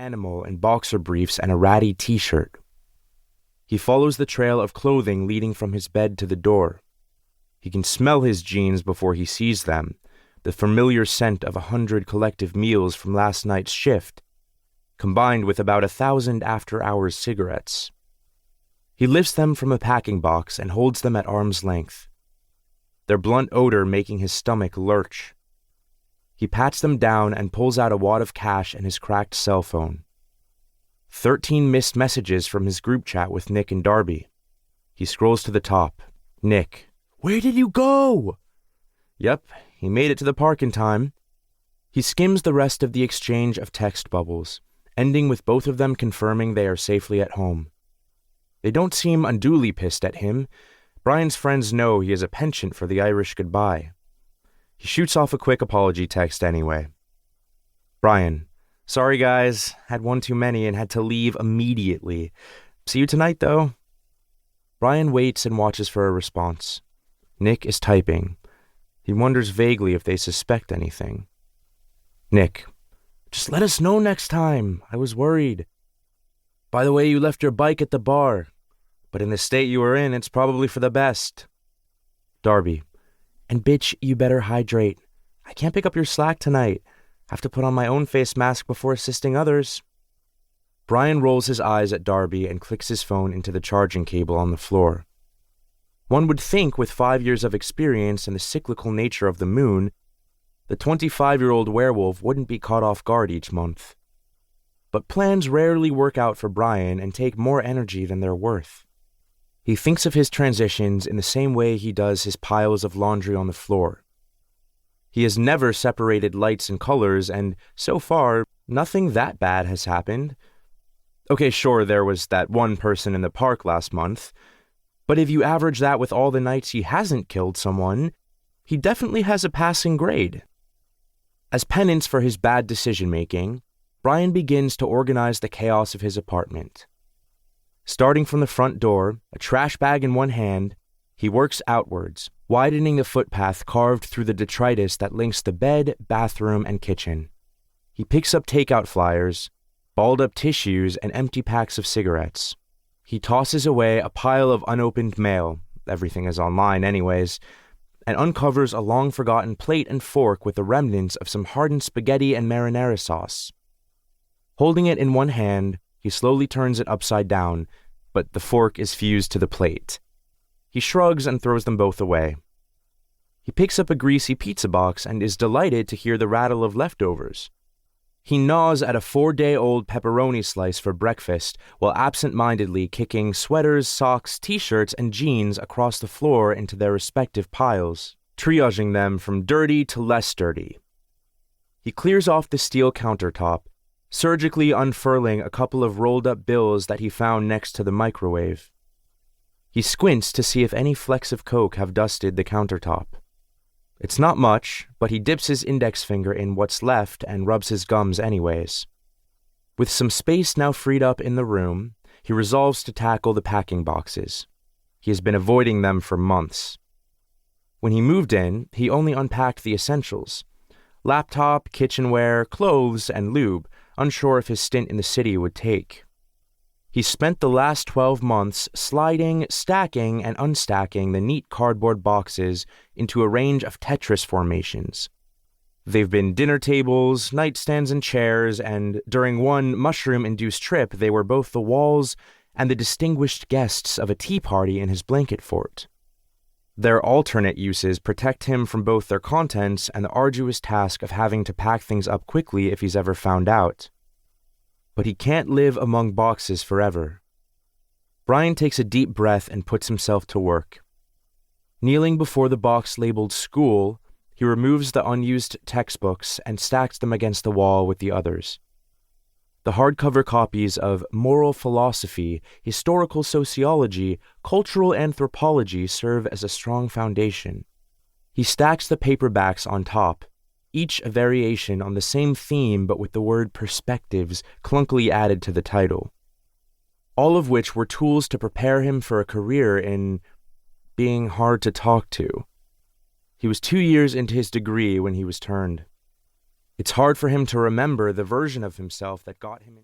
animal in boxer briefs and a ratty t-shirt. He follows the trail of clothing leading from his bed to the door. He can smell his jeans before he sees them, the familiar scent of 100 collective meals from last night's shift, combined with about 1,000 after-hours cigarettes. He lifts them from a packing box and holds them at arm's length, their blunt odor making his stomach lurch. He pats them down and pulls out a wad of cash and his cracked cell phone. 13 missed messages from his group chat with Nik and Darby. He scrolls to the top. Nik. Where did you go? Yep, he made it to the park in time. He skims the rest of the exchange of text bubbles, ending with both of them confirming they are safely at home. They don't seem unduly pissed at him. Brian's friends know he is a penchant for the Irish goodbye. He shoots off a quick apology text anyway. Brian, sorry guys, had one too many and had to leave immediately. See you tonight though. Brian waits and watches for a response. Nik is typing. He wonders vaguely if they suspect anything. Nik, just let us know next time. I was worried. By the way, you left your bike at the bar. But in the state you were in, it's probably for the best. Darby, and bitch, you better hydrate. I can't pick up your slack tonight. Have to put on my own face mask before assisting others. Brian rolls his eyes at Darby and clicks his phone into the charging cable on the floor. One would think with 5 years of experience and the cyclical nature of the moon, the 25-year-old werewolf wouldn't be caught off guard each month. But plans rarely work out for Brian and take more energy than they're worth. He thinks of his transitions in the same way he does his piles of laundry on the floor. He has never separated lights and colors, and so far, nothing that bad has happened. Okay, sure, there was that one person in the park last month, but if you average that with all the nights he hasn't killed someone, he definitely has a passing grade. As penance for his bad decision-making, Brian begins to organize the chaos of his apartment. Starting from the front door, a trash bag in one hand, he works outwards, widening the footpath carved through the detritus that links the bed, bathroom, and kitchen. He picks up takeout flyers, balled-up tissues, and empty packs of cigarettes. He tosses away a pile of unopened mail, everything is online anyways, and uncovers a long-forgotten plate and fork with the remnants of some hardened spaghetti and marinara sauce. Holding it in one hand, he slowly turns it upside down, but the fork is fused to the plate. He shrugs and throws them both away. He picks up a greasy pizza box and is delighted to hear the rattle of leftovers. He gnaws at a 4-day-old pepperoni slice for breakfast while absent-mindedly kicking sweaters, socks, t-shirts, and jeans across the floor into their respective piles, triaging them from dirty to less dirty. He clears off the steel countertop, surgically unfurling a couple of rolled-up bills that he found next to the microwave. He squints to see if any flecks of coke have dusted the countertop. It's not much, but he dips his index finger in what's left and rubs his gums anyways. With some space now freed up in the room, he resolves to tackle the packing boxes. He has been avoiding them for months. When he moved in, he only unpacked the essentials: laptop, kitchenware, clothes, and lube, unsure if his stint in the city would take. He spent the last 12 months sliding, stacking, and unstacking the neat cardboard boxes into a range of Tetris formations. They've been dinner tables, nightstands, and chairs, and during one mushroom-induced trip, they were both the walls and the distinguished guests of a tea party in his blanket fort. Their alternate uses protect him from both their contents and the arduous task of having to pack things up quickly if he's ever found out. But he can't live among boxes forever. Brian takes a deep breath and puts himself to work. Kneeling before the box labeled school, he removes the unused textbooks and stacks them against the wall with the others. The hardcover copies of moral philosophy, historical sociology, cultural anthropology serve as a strong foundation. He stacks the paperbacks on top, each a variation on the same theme but with the word perspectives clunkily added to the title. All of which were tools to prepare him for a career in being hard to talk to. He was 2 years into his degree when he was turned. It's hard for him to remember the version of himself that got him in.